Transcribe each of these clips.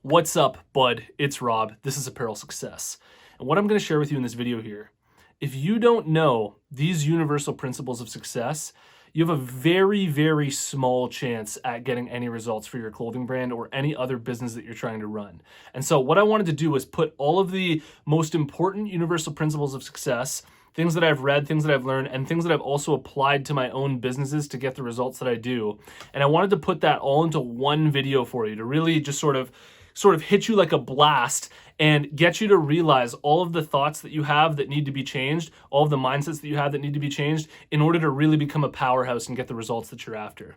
What's up, bud? It's Rob. This is Apparel Success. And what I'm going to share with you in this video here, if you don't know these universal principles of success, you have a very, very small chance at getting any results for your clothing brand or any other business that you're trying to run. And so what I wanted to do was put all of the most important universal principles of success, things that I've read, things that I've learned, and things that I've also applied to my own businesses to get the results that I do. And I wanted to put that all into one video for you to really just sort of hit you like a blast and get you to realize all of the thoughts that you have that need to be changed, all of the mindsets that you have that need to be changed in order to really become a powerhouse and get the results that you're after.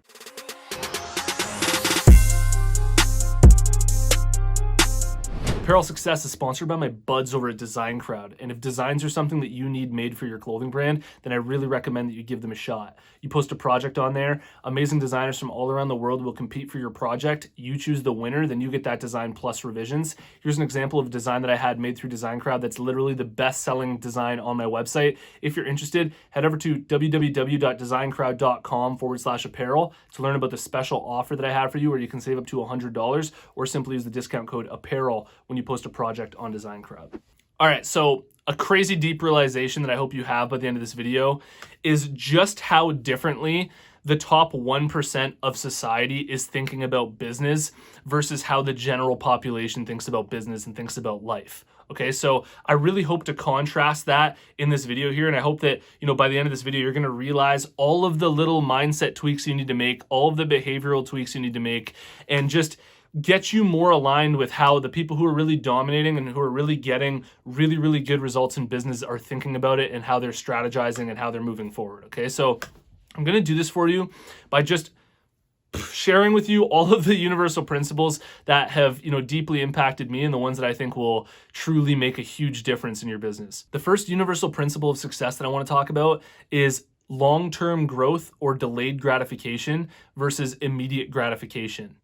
Apparel Success is sponsored by my buds over at DesignCrowd. And if designs are something that you need made for your clothing brand, then I really recommend that you give them a shot. You post a project on there, amazing designers from all around the world will compete for your project. You choose the winner, then you get that design plus revisions. Here's an example of a design that I had made through DesignCrowd that's literally the best-selling design on my website. If you're interested, head over to www.designcrowd.com/apparel to learn about the special offer that I have for you where you can save up to $100 or simply use the discount code APPAREL when you post a project on DesignCrowd. All right, so a crazy deep realization that I hope you have by the end of this video is just how differently the top 1% of society is thinking about business versus how the general population thinks about business and thinks about life. Okay, so I really hope to contrast that in this video here, and I hope that, by the end of this video, you're gonna realize all of the little mindset tweaks you need to make, all of the behavioral tweaks you need to make, and just get you more aligned with how the people who are really dominating and who are really getting really, really good results in business are thinking about it and how they're strategizing and how they're moving forward, okay? So I'm gonna do this for you by just sharing with you all of the universal principles that have, deeply impacted me and the ones that I think will truly make a huge difference in your business. The first universal principle of success that I want to talk about is long-term growth or delayed gratification versus immediate gratification.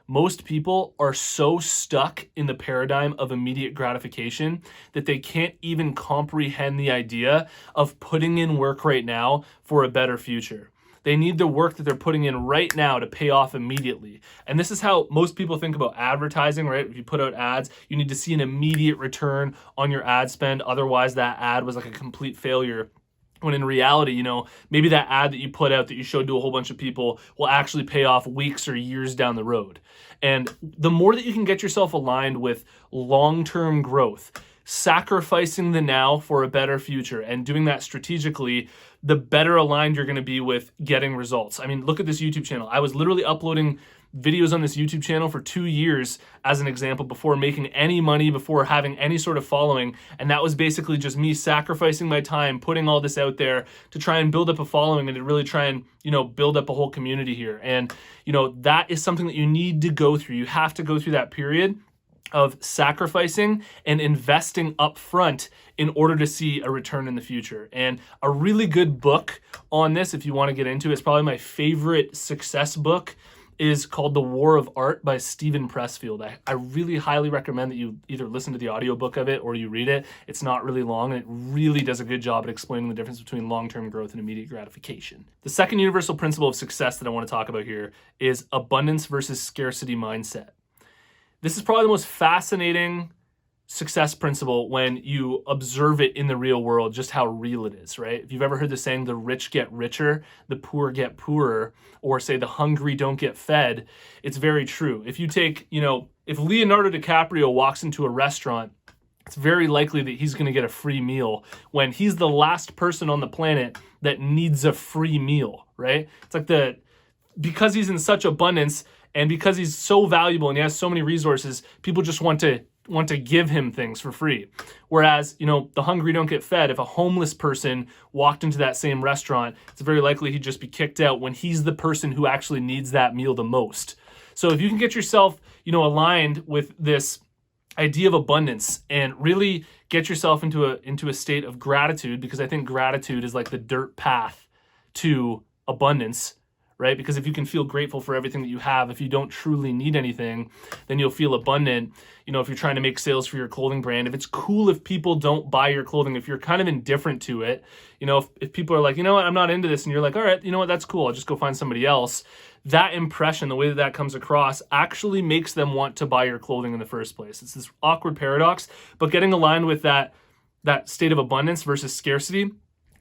Most people are so stuck in the paradigm of immediate gratification that they can't even comprehend the idea of putting in work right now for a better future. They need the work that they're putting in right now to pay off immediately. And this is how most people think about advertising, right? If you put out ads, you need to see an immediate return on your ad spend. Otherwise, that ad was like a complete failure. When in reality, maybe that ad that you put out that you showed to a whole bunch of people will actually pay off weeks or years down the road. And the more that you can get yourself aligned with long-term growth, sacrificing the now for a better future and doing that strategically, the better aligned you're going to be with getting results. I mean, look at this YouTube channel. I was literally uploading videos on this YouTube channel for 2 years as an example before making any money, before having any sort of following. And that was basically just me sacrificing my time, putting all this out there to try and build up a following and to really try and, build up a whole community here. And, that is something that you need to go through. You have to go through that period of sacrificing and investing up front in order to see a return in the future. And a really good book on this, if you want to get into it, is probably my favorite success book, is called The War of Art by Steven Pressfield. I really highly recommend that you either listen to the audiobook of it or you read it. It's not really long and it really does a good job at explaining the difference between long-term growth and immediate gratification. The second universal principle of success that I want to talk about here is abundance versus scarcity mindset. This is probably the most fascinating success principle when you observe it in the real world, just how real it is, right? If you've ever heard the saying, the rich get richer, the poor get poorer, or say the hungry don't get fed, it's very true. If you take, if Leonardo DiCaprio walks into a restaurant, it's very likely that he's going to get a free meal when he's the last person on the planet that needs a free meal, right? It's like because he's in such abundance and because he's so valuable and he has so many resources, people just want to give him things for free. Whereas, the hungry don't get fed. If a homeless person walked into that same restaurant, it's very likely he'd just be kicked out when he's the person who actually needs that meal the most. So if you can get yourself, aligned with this idea of abundance and really get yourself into a state of gratitude, because I think gratitude is like the dirt path to abundance, right? Because if you can feel grateful for everything that you have, if you don't truly need anything, then you'll feel abundant. You know, if you're trying to make sales for your clothing brand, if it's cool if people don't buy your clothing, if you're kind of indifferent to it, you know, if people are like, you know what, I'm not into this, and you're like, all right, you know what, that's cool, I'll just go find somebody else. That impression, the way that comes across, actually makes them want to buy your clothing in the first place. It's this awkward paradox, but getting aligned with that state of abundance versus scarcity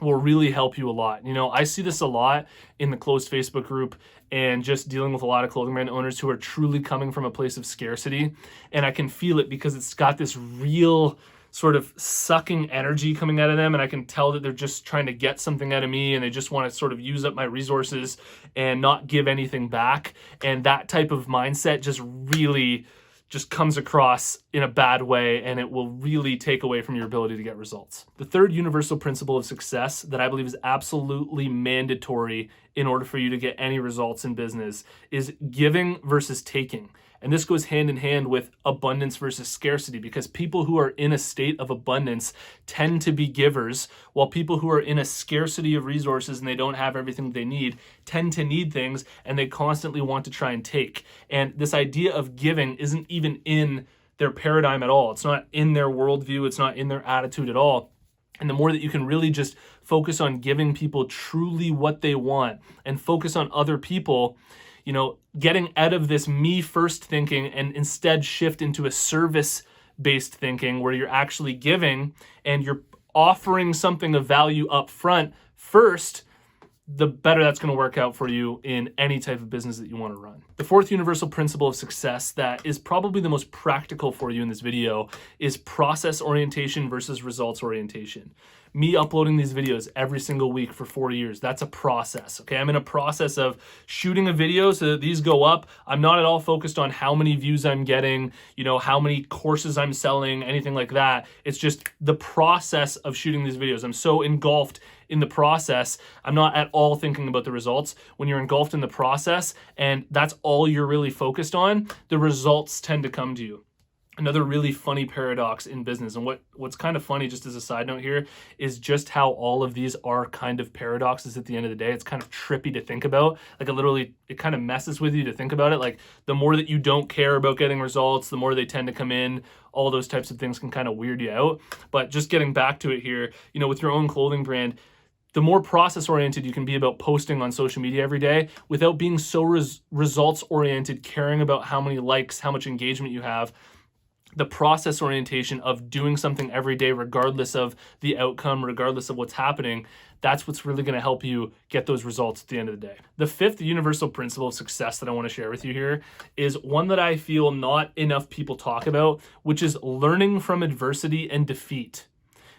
will really help you a lot. You know, I see this a lot in the closed Facebook group and just dealing with a lot of clothing brand owners who are truly coming from a place of scarcity. And I can feel it because it's got this real sort of sucking energy coming out of them. And I can tell that they're just trying to get something out of me and they just want to sort of use up my resources and not give anything back. And that type of mindset just really just comes across in a bad way, and it will really take away from your ability to get results. The third universal principle of success that I believe is absolutely mandatory in order for you to get any results in business is giving versus taking. And this goes hand in hand with abundance versus scarcity, because people who are in a state of abundance tend to be givers, while people who are in a scarcity of resources and they don't have everything they need tend to need things, and they constantly want to try and take. And this idea of giving isn't even in their paradigm at all. It's not in their worldview. It's not in their attitude at all. And the more that you can really just focus on giving people truly what they want and focus on other people, you know, getting out of this me first thinking and instead shift into a service based thinking where you're actually giving and you're offering something of value up front first, the better that's going to work out for you in any type of business that you want to run. The fourth universal principle of success that is probably the most practical for you in this video is process orientation versus results orientation. Me uploading these videos every single week for 4 years, that's a process, okay? I'm in a process of shooting a video so that these go up. I'm not at all focused on how many views I'm getting, you know, how many courses I'm selling, anything like that. It's just the process of shooting these videos. I'm so engulfed in the process, I'm not at all thinking about the results. When you're engulfed in the process and that's all you're really focused on, the results tend to come to you. Another really funny paradox in business, and what's kind of funny, just as a side note here, is just how all of these are kind of paradoxes at the end of the day. It's kind of trippy to think about. Like, it kind of messes with you to think about it. Like, the more that you don't care about getting results, the more they tend to come in. All those types of things can kind of weird you out. But just getting back to it here, you know, with your own clothing brand, the more process-oriented you can be about posting on social media every day without being so results-oriented, caring about how many likes, how much engagement you have, the process orientation of doing something every day, regardless of the outcome, regardless of what's happening, that's what's really going to help you get those results at the end of the day. The fifth universal principle of success that I want to share with you here is one that I feel not enough people talk about, which is learning from adversity and defeat.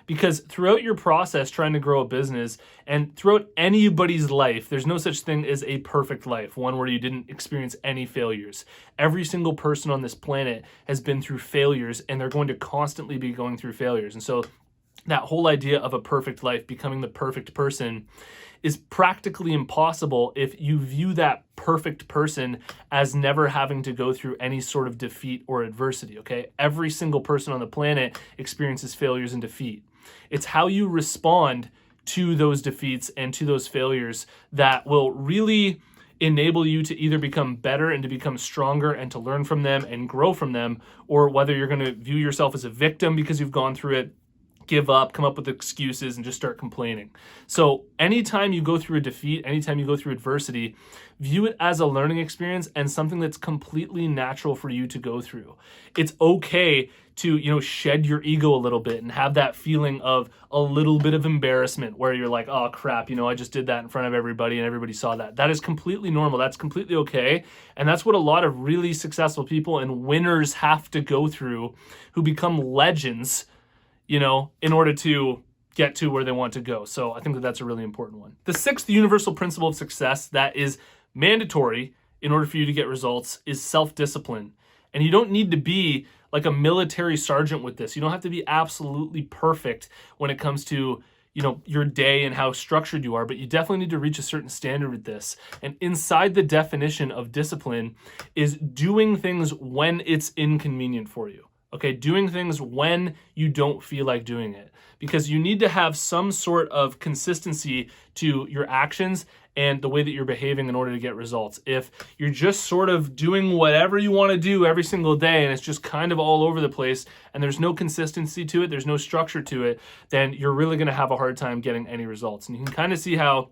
Because throughout your process trying to grow a business and throughout anybody's life, there's no such thing as a perfect life, one where you didn't experience any failures. Every single person on this planet has been through failures, and they're going to constantly be going through failures. And so that whole idea of a perfect life, becoming the perfect person, is practically impossible if you view that perfect person as never having to go through any sort of defeat or adversity, okay? Every single person on the planet experiences failures and defeat. It's how you respond to those defeats and to those failures that will really enable you to either become better and to become stronger and to learn from them and grow from them, or whether you're going to view yourself as a victim because you've gone through it, give up, come up with excuses, and just start complaining. So anytime you go through a defeat, anytime you go through adversity, view it as a learning experience and something that's completely natural for you to go through. It's okay to, you know, shed your ego a little bit and have that feeling of a little bit of embarrassment where you're like, oh crap, you know, I just did that in front of everybody and everybody saw that. That is completely normal. That's completely okay. And that's what a lot of really successful people and winners have to go through, who become legends, you know, in order to get to where they want to go. So I think that that's a really important one. The sixth universal principle of success that is mandatory in order for you to get results is self-discipline. And you don't need to be like a military sergeant with this. You don't have to be absolutely perfect when it comes to, you know, your day and how structured you are, but you definitely need to reach a certain standard with this. And inside the definition of discipline is doing things when it's inconvenient for you. Okay, doing things when you don't feel like doing it, because you need to have some sort of consistency to your actions and the way that you're behaving in order to get results. If you're just sort of doing whatever you want to do every single day and it's just kind of all over the place and there's no consistency to it, there's no structure to it, then you're really going to have a hard time getting any results. And you can kind of see how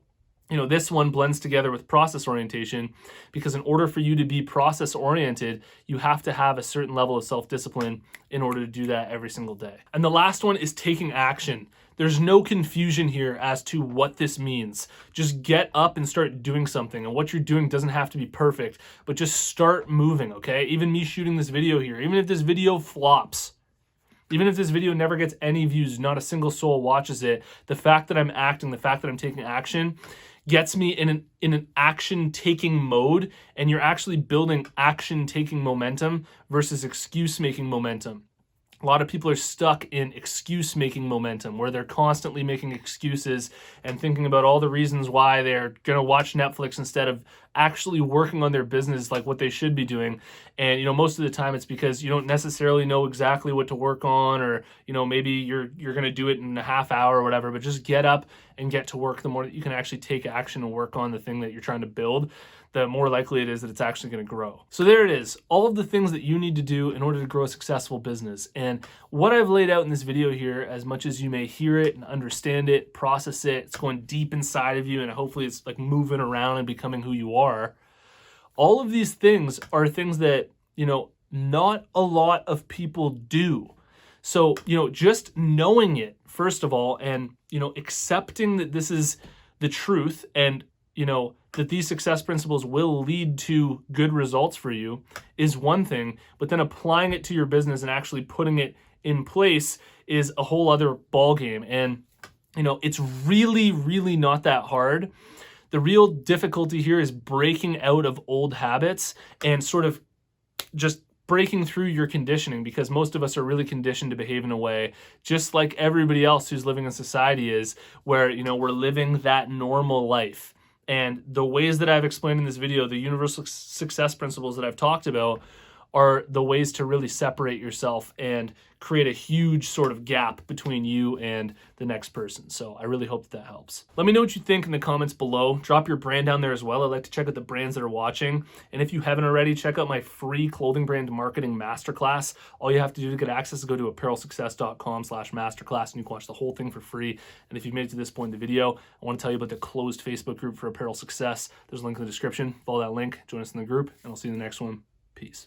this one blends together with process orientation, because in order for you to be process oriented, you have to have a certain level of self-discipline in order to do that every single day. And the last one is taking action. There's no confusion here as to what this means. Just get up and start doing something. And what you're doing doesn't have to be perfect, but just start moving, okay? Even me shooting this video here, even if this video flops, even if this video never gets any views, not a single soul watches it, the fact that I'm acting, the fact that I'm taking action gets me in an action-taking mode, and you're actually building action-taking momentum versus excuse-making momentum. A lot of people are stuck in excuse-making momentum, where they're constantly making excuses and thinking about all the reasons why they're going to watch Netflix instead of actually working on their business like what they should be doing. And, most of the time it's because you don't necessarily know exactly what to work on, or, maybe you're going to do it in a half hour or whatever, but just get up and get to work. The more that you can actually take action and work on the thing that you're trying to build, the more likely it is that it's actually going to grow. So there it is, all of the things that you need to do in order to grow a successful business. And what I've laid out in this video here, as much as you may hear it and understand it, process it, it's going deep inside of you, and hopefully it's like moving around and becoming who you are. All of these things are things that, not a lot of people do. So, just knowing it, first of all, and, accepting that this is the truth, and, that these success principles will lead to good results for you is one thing, but then applying it to your business and actually putting it in place is a whole other ballgame. And, it's really, really not that hard. The real difficulty here is breaking out of old habits and sort of just breaking through your conditioning, because most of us are really conditioned to behave in a way just like everybody else who's living in society is, where, we're living that normal life. And the ways that I've explained in this video, the universal success principles that I've talked about, are the ways to really separate yourself and create a huge sort of gap between you and the next person. So I really hope that helps. Let me know what you think in the comments below. Drop your brand down there as well. I'd like to check out the brands that are watching. And if you haven't already, check out my free clothing brand marketing masterclass. All you have to do to get access is go to apparelsuccess.com/masterclass, and you can watch the whole thing for free. And if you've made it to this point in the video, I want to tell you about the closed Facebook group for Apparel Success. There's a link in the description. Follow that link, join us in the group, and I'll see you in the next one. Peace.